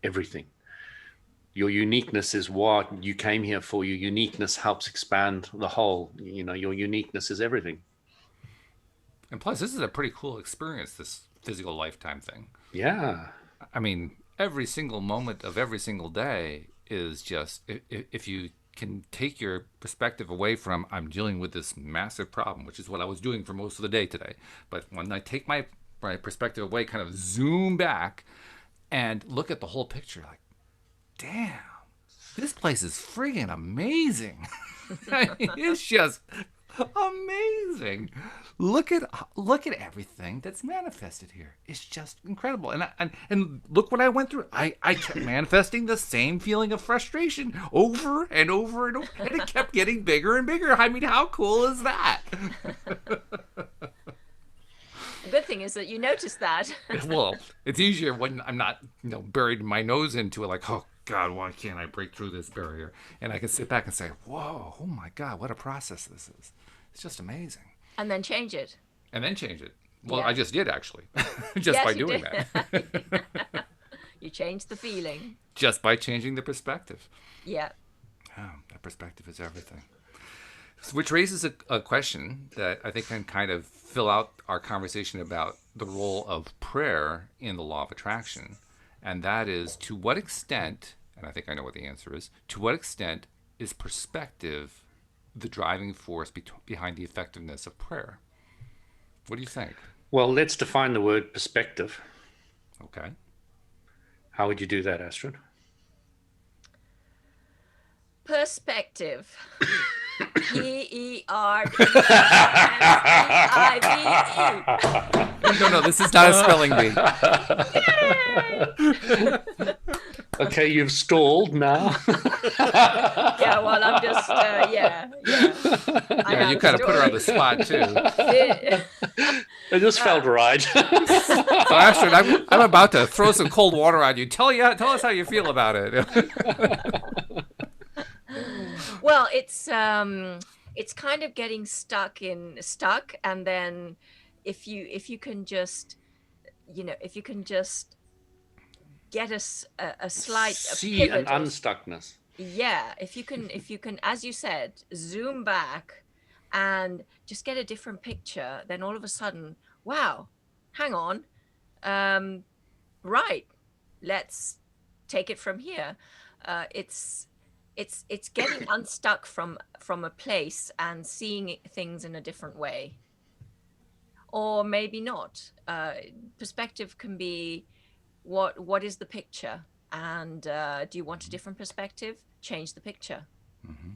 everything. Your uniqueness is what you came here for. Your uniqueness helps expand the whole. Your uniqueness is everything. And plus, this is a pretty cool experience, this physical lifetime thing. Yeah. I mean, every single moment of every single day is just, if you can take your perspective away from, I'm dealing with this massive problem, which is what I was doing for most of the day today. But when I take my perspective away, kind of zoom back and look at the whole picture, like, damn, this place is friggin' amazing. It's just amazing. Look at everything that's manifested here. It's just incredible. And look what I went through. I kept manifesting the same feeling of frustration over and over and over, and it kept getting bigger and bigger. I mean, how cool is that? The good thing is that you noticed that. Well, it's easier when I'm not, buried my nose into it, like, oh God, why can't I break through this barrier? And I can sit back and say, whoa, oh my God, what a process this is. It's just amazing. And then change it. Well, Yeah. I just did, actually, just by doing that. You changed the feeling. Just by changing the perspective. Yeah. Oh, that perspective is everything. Which raises a question that I think can kind of fill out our conversation about the role of prayer in the law of attraction. And that is, to what extent, and I think I know what the answer is, to what extent is perspective the driving force behind the effectiveness of prayer? What do you think? Well, let's define the word perspective. Okay. How would you do that, Astrid? Perspective. PERSPECTIVE. No, this is not a spelling bee. Okay, you've stalled now. Yeah, well, I'm just, yeah. Yeah, you kind of put her on the spot, too. It just felt right. So, Astrid, I'm about to throw some cold water on you. Tell us how you feel about it. Well, it's kind of getting stuck, and then if you can just, if you can just get a slight See an unstuckness. Yeah, if you can, as you said, zoom back and just get a different picture, then all of a sudden, wow, hang on, right, let's take it from here. It's it's getting unstuck from a place and seeing things in a different way, or maybe not. Perspective can be, what is the picture, and do you want a different perspective? Change the picture. Mm-hmm.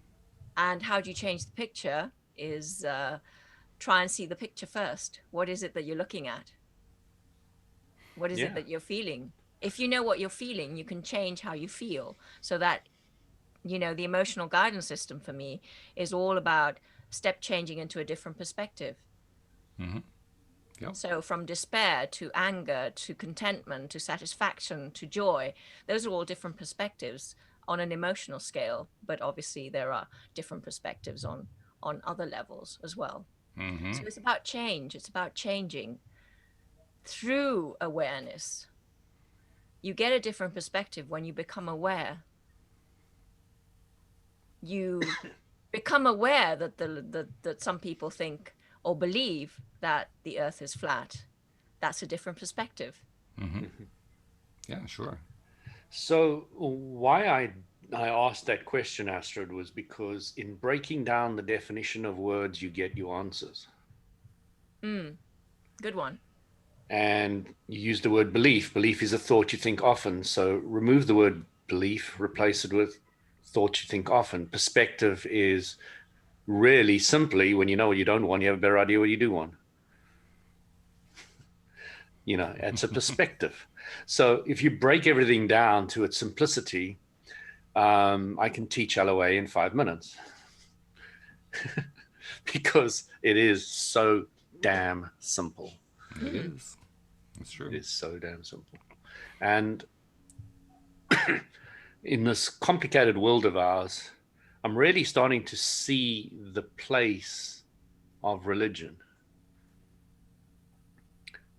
And how do you change the picture is try and see the picture first. What is it that you're looking at? What is it that you're feeling? If you know what you're feeling, you can change how you feel. So that, the emotional guidance system for me is all about step changing into a different perspective. Mm-hmm. Yep. So from despair to anger to contentment to satisfaction to joy, those are all different perspectives on an emotional scale. But obviously there are different perspectives on other levels as well. Mm-hmm. So it's about change. It's about changing through awareness. You get a different perspective when you become aware. You become aware that that some people think or believe that the earth is flat. That's a different perspective. Mm-hmm. Yeah, sure. So why I asked that question, Astrid, was because in breaking down the definition of words, you get your answers. Good one. And you use the word belief. Belief is a thought you think often. So remove the word belief, replace it with thought you think often. Perspective is really simply, when you know what you don't want, you have a better idea what you do want. It's a perspective. So if you break everything down to its simplicity, I can teach LOA in 5 minutes because it is so damn simple. It is. It's true. It is so damn simple. And in this complicated world of ours, I'm really starting to see the place of religion.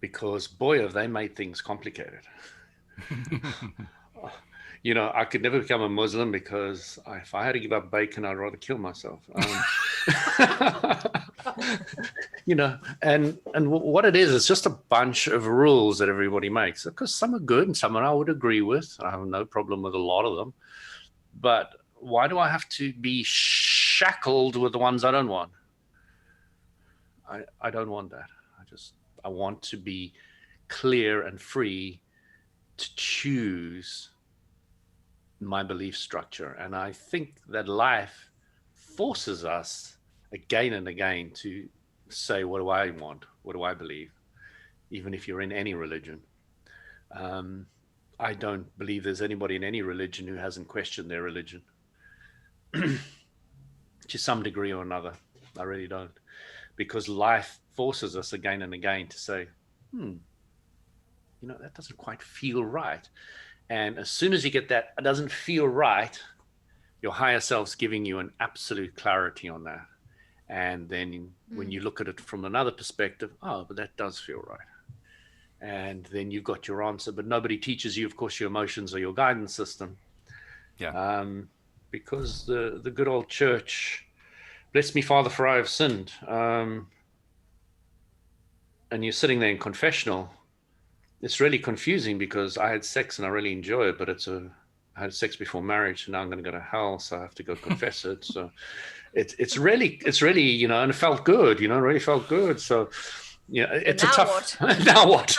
Because, boy, have they made things complicated. I could never become a Muslim because if I had to give up bacon, I'd rather kill myself. And what it is, it's just a bunch of rules that everybody makes. Because some are good and some I would agree with. I have no problem with a lot of them. But why do I have to be shackled with the ones I don't want? I don't want that. I want to be clear and free to choose my belief structure. And I think that life forces us again and again to say, what do I want? What do I believe? Even if you're in any religion. I don't believe there's anybody in any religion who hasn't questioned their religion to some degree or another. I really don't. Because life forces us again and again to say, that doesn't quite feel right. And as soon as you get that, it doesn't feel right, your higher self's giving you an absolute clarity on that. And then when you look at it from another perspective, but that does feel right. And then you've got your answer. But nobody teaches you, of course, your emotions or your guidance system. Yeah. Because the good old church, bless me, Father, for I have sinned. And you're sitting there in confessional. It's really confusing because I had sex and I really enjoy it, but I had sex before marriage, and now I'm going to go to hell, so I have to go confess it. So it's really, and it felt good, it really felt good. So it's now a tough. What? Now what?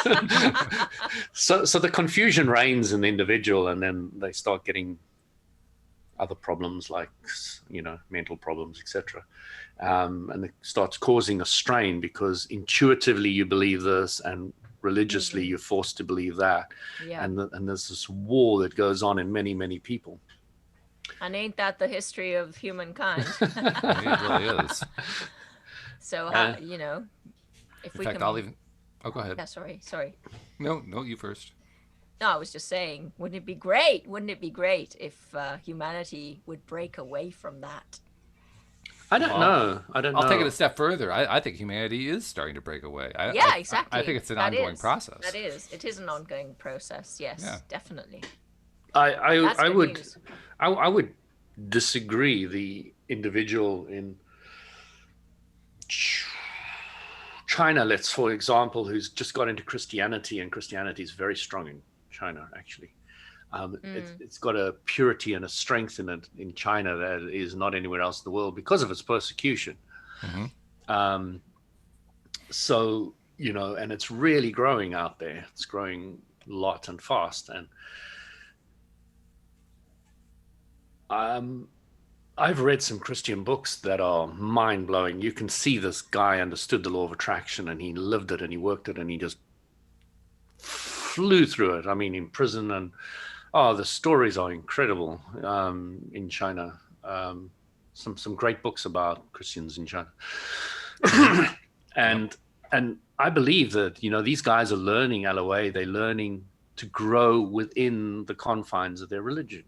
So the confusion reigns in the individual, and then they start getting other problems like mental problems, etc. And it starts causing a strain because intuitively you believe this and religiously you're forced to believe that. Yeah. And there's this war that goes on in many, many people. And ain't that the history of humankind? It really is. So if we can... I'll even... Oh, go ahead. Yeah, sorry. No, you first. No, I was just saying, wouldn't it be great if humanity would break away from that? I don't know. I'll take it a step further. I think humanity is starting to break away. Exactly. I think it's an ongoing process. That is. It is an ongoing process. Yes, definitely. I would disagree. The individual in China, for example, who's just got into Christianity, and Christianity is very strong in China, actually. It's got a purity and a strength in it in China that is not anywhere else in the world because of its persecution. So, and it's really growing out there. It's growing a lot and fast. And I've read some Christian books that are mind blowing. You can see this guy understood the law of attraction, and he lived it, and he worked it, and he just flew through it. I mean, in prison, and the stories are incredible in China. Some great books about Christians in China. and I believe that these guys are learning LOA. They're learning to grow within the confines of their religion.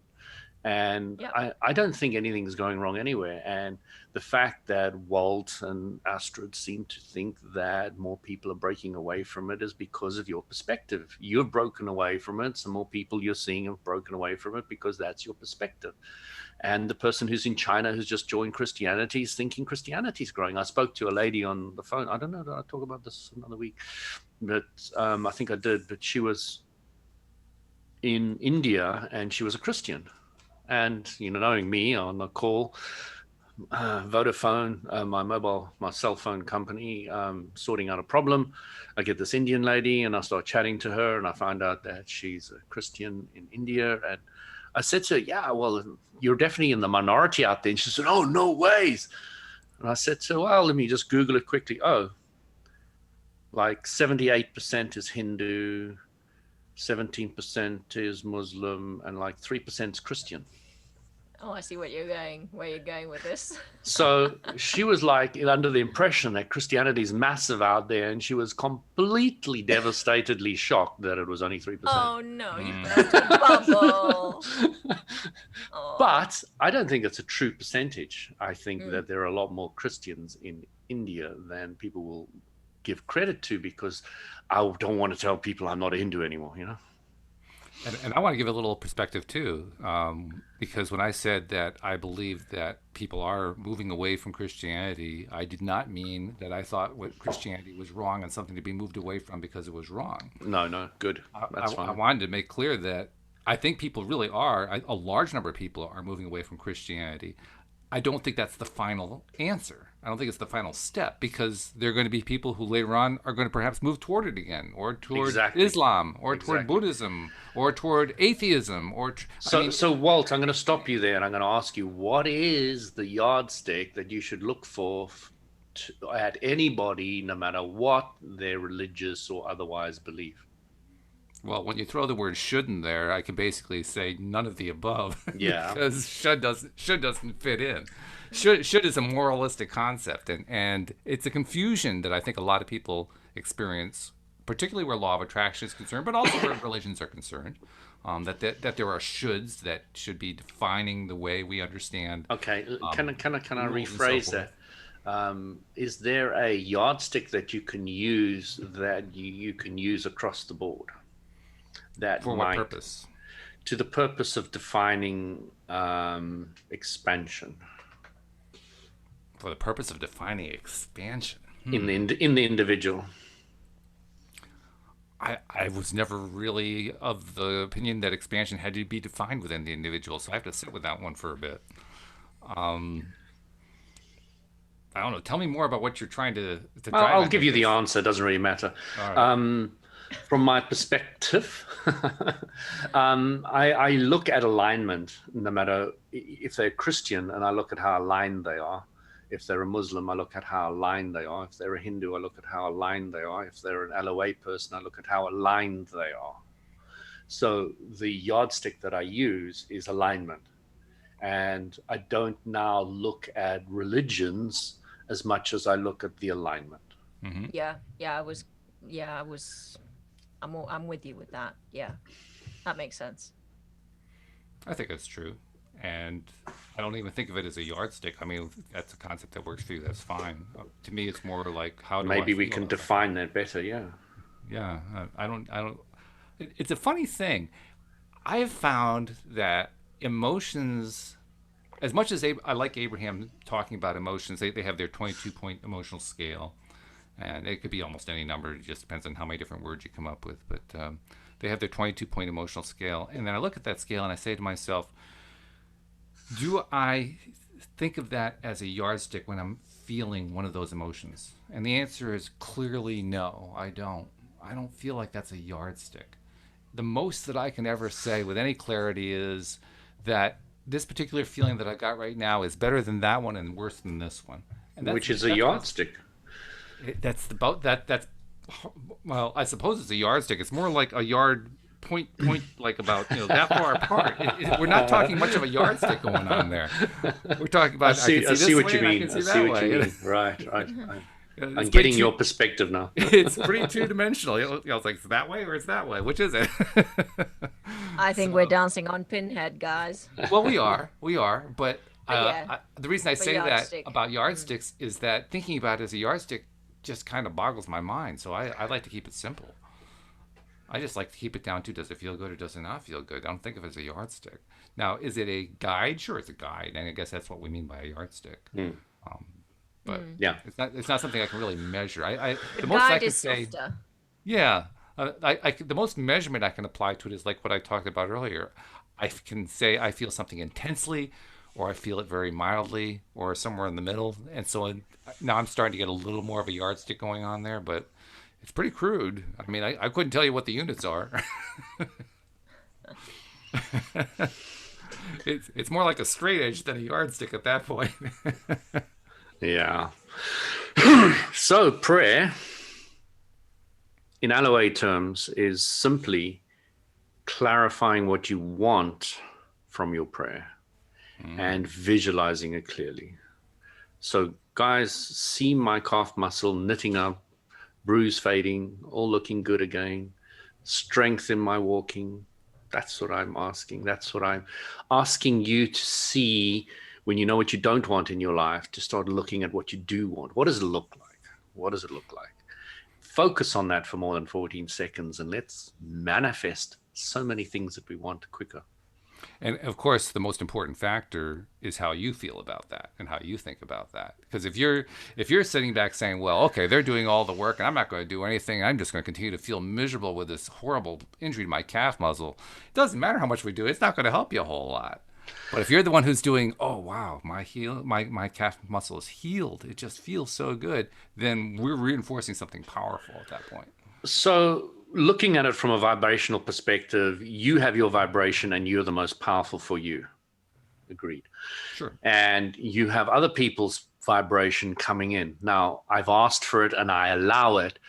And I don't think anything's going wrong anywhere. And the fact that Walt and Astrid seem to think that more people are breaking away from it is because of your perspective. You've broken away from it. Some more people you're seeing have broken away from it because that's your perspective. And the person who's in China who's just joined Christianity is thinking Christianity is growing. I spoke to a lady on the phone. I don't know, did I talk about this another week? But I think I did. But she was in India and she was a Christian. And, knowing me on the call, Vodafone, my cell phone company, sorting out a problem. I get this Indian lady and I start chatting to her and I find out that she's a Christian in India. And I said to her, yeah, well, you're definitely in the minority out there. And she said, oh, no ways. And I said to her, well, let me just Google it quickly. Oh, like 78% is Hindu, 17% is Muslim, and like 3% is Christian. Oh, I see where you're going with this. So she was like under the impression that Christianity is massive out there, and she was completely devastatedly shocked that it was only 3%. Oh no, you burst a bubble. Oh. But I don't think it's a true percentage. I think that there are a lot more Christians in India than people will give credit to, because I don't want to tell people I'm not a Hindu anymore, And I want to give a little perspective too, because when I said that I believe that people are moving away from Christianity, I did not mean that I thought what Christianity was wrong and something to be moved away from because it was wrong. No, good. That's fine. I wanted to make clear that I think people really are, a large number of people are moving away from Christianity. I don't think that's the final answer. I don't think it's the final step, because there are going to be people who later on are going to perhaps move toward it again, or toward Islam, or toward Buddhism, or toward atheism, or so Walt, I'm going to stop you there and I'm going to ask you, what is the yardstick that you should look for at anybody, no matter what their religious or otherwise belief? Well, when you throw the word should in there, I can basically say none of the above. Yeah. Because should doesn't fit in. Should is a moralistic concept, and it's a confusion that I think a lot of people experience, particularly where law of attraction is concerned, but also where religions are concerned. That there are shoulds that should be defining the way we understand. Okay, can I rephrase that? Is there a yardstick that you can use that you can use across the board? For what purpose? To the purpose of defining expansion. For the purpose of defining expansion in the individual. I was never really of the opinion that expansion had to be defined within the individual, so I have to sit with that one for a bit. I don't know. Tell me more about what you're trying to drive. I'll give you the answer. It doesn't really matter. All right. From my perspective, I look at alignment, no matter if they're Christian, and I look at how aligned they are. If they're a Muslim, I look at how aligned they are. If they're a Hindu, I look at how aligned they are. If they're an LOA person, I look at how aligned they are. So the yardstick that I use is alignment. And I don't now look at religions as much as I look at the alignment. Mm-hmm. I'm with you with that. Yeah, that makes sense. I think that's true. And I don't even think of it as a yardstick. I mean, if that's a concept that works for you, that's fine. To me, it's more like, how do maybe we can define that better. Yeah. Yeah. I don't, it's a funny thing. I have found that emotions, as much as I like Abraham talking about emotions, they have their 22-point emotional scale. And it could be almost any number. It just depends on how many different words you come up with. But they have their 22-point emotional scale. And then I look at that scale and I say to myself, do I think of that as a yardstick when I'm feeling one of those emotions? And the answer is clearly no, I don't. I don't feel like that's a yardstick. The most that I can ever say with any clarity is that this particular feeling that I got right now is better than that one and worse than this one. And Which is a yardstick. That's about that. That's, well, I suppose it's a yardstick. It's more like a yard point, like about that far apart. We're not talking much of a yardstick going on there. We're talking about. I see what you mean. I see what you mean. Right. I'm getting your perspective now. It's pretty two-dimensional. I was like, it's that way or it's that way. Which is it? I think we're dancing on Pinhead, guys. Well, we are. But yeah, the reason I say that yardstick. about yardsticks is that thinking about it as a yardstick just kind of boggles my mind. So I like to keep it simple. I just like to keep it down to, does it feel good or does it not feel good? I don't think of it as a yardstick. Now, is it a guide? Sure, it's a guide. And I guess that's what we mean by a yardstick. But yeah, it's not something I can really measure. The most I could say, softer. Yeah, the most measurement I can apply to it is like what I talked about earlier. I can say I feel something intensely, or I feel it very mildly, or somewhere in the middle. And so now I'm starting to get a little more of a yardstick going on there, but it's pretty crude. I mean, I couldn't tell you what the units are. It's more like a straight edge than a yardstick at that point. Yeah. So prayer, in LOA terms, is simply clarifying what you want from your prayer and visualizing it clearly. So guys, see my calf muscle knitting up, bruise fading, all looking good again, strength in my walking. That's what I'm asking. That's what I'm asking you to see. When you know what you don't want in your life, to start looking at what you do want. What does it look like? What does it look like? Focus on that for more than 14 seconds and let's manifest so many things that we want quicker. And of course, the most important factor is how you feel about that and how you think about that. Because if you're sitting back saying, well, okay, they're doing all the work and I'm not going to do anything, I'm just going to continue to feel miserable with this horrible injury to my calf muscle, it doesn't matter how much we do, it's not going to help you a whole lot. But if you're the one who's doing, oh wow, my calf muscle is healed, it just feels so good, then we're reinforcing something powerful at that point. So looking at it from a vibrational perspective, you have your vibration and you're the most powerful for you. Agreed. Sure. And you have other people's vibration coming in. Now, I've asked for it and I allow it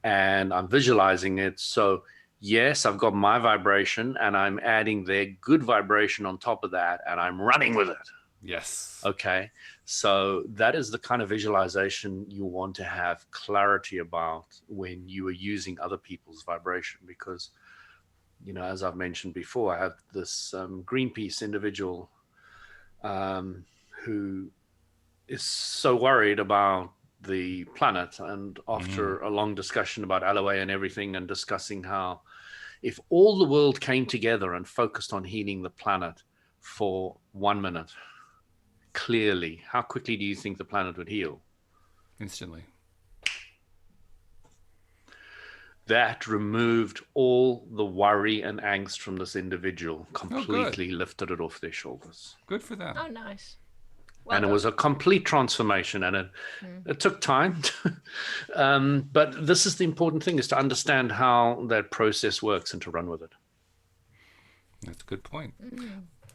and I'm visualizing it. So yes, I've got my vibration and I'm adding their good vibration on top of that and I'm running with it. Yes. Okay. So that is the kind of visualization you want to have clarity about when you are using other people's vibration, because, as I've mentioned before, I have this Greenpeace individual who is so worried about the planet. And after a long discussion about LOA and everything and discussing how if all the world came together and focused on healing the planet for 1 minute, clearly, how quickly do you think the planet would heal? Instantly. That removed all the worry and angst from this individual, completely lifted it off their shoulders. Good for them. Oh, nice. Well and done. It was a complete transformation, and it took time. But this is the important thing, is to understand how that process works and to run with it. That's a good point.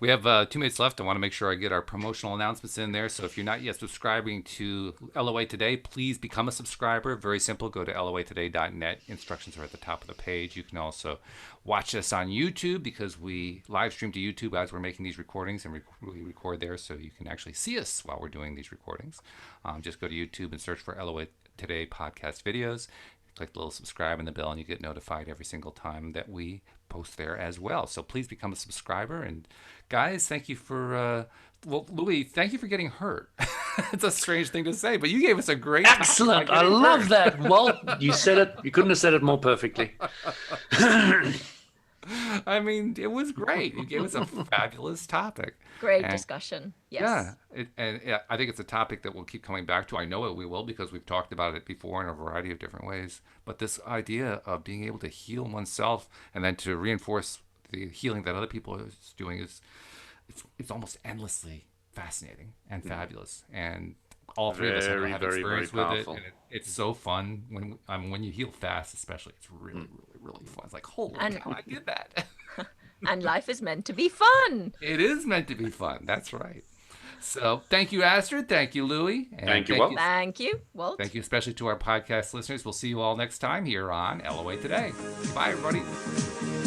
We have 2 minutes left. I want to make sure I get our promotional announcements in there. So if you're not yet subscribing to LOA Today, please become a subscriber. Very simple. Go to loatoday.net. Instructions are at the top of the page. You can also watch us on YouTube, because we live stream to YouTube as we're making these recordings, and we record there so you can actually see us while we're doing these recordings. Just go to YouTube and search for LOA Today podcast videos. Click the little subscribe and the bell and you get notified every single time that we post there as well. So please become a subscriber. And guys, thank you for Louis, thank you for getting hurt. It's a strange thing to say, but you gave us a great excellent. I love that. Well, you said it. You couldn't have said it more perfectly. I mean, it was great. You gave us a fabulous topic. Great And discussion. yeah, Yes. yeah, I think it's a topic that we'll keep coming back to. I know it we will because we've talked about it before in a variety of different ways. But this idea of being able to heal oneself and then to reinforce the healing that other people are doing is it's almost endlessly fascinating and fabulous. And all three of us Very, have very, very experience with it, powerful. and it's so fun when you heal fast, especially. It's really, really, really fun. It's like, holy And cow, I did that. and life is meant to be fun. It is meant to be fun. That's right. So thank you, Astrid. Thank you, Louie. And Thank you, Walt. Thank you, Walt. thank you especially to our podcast listeners. We'll see you all next time here on LOA Today. Bye, everybody.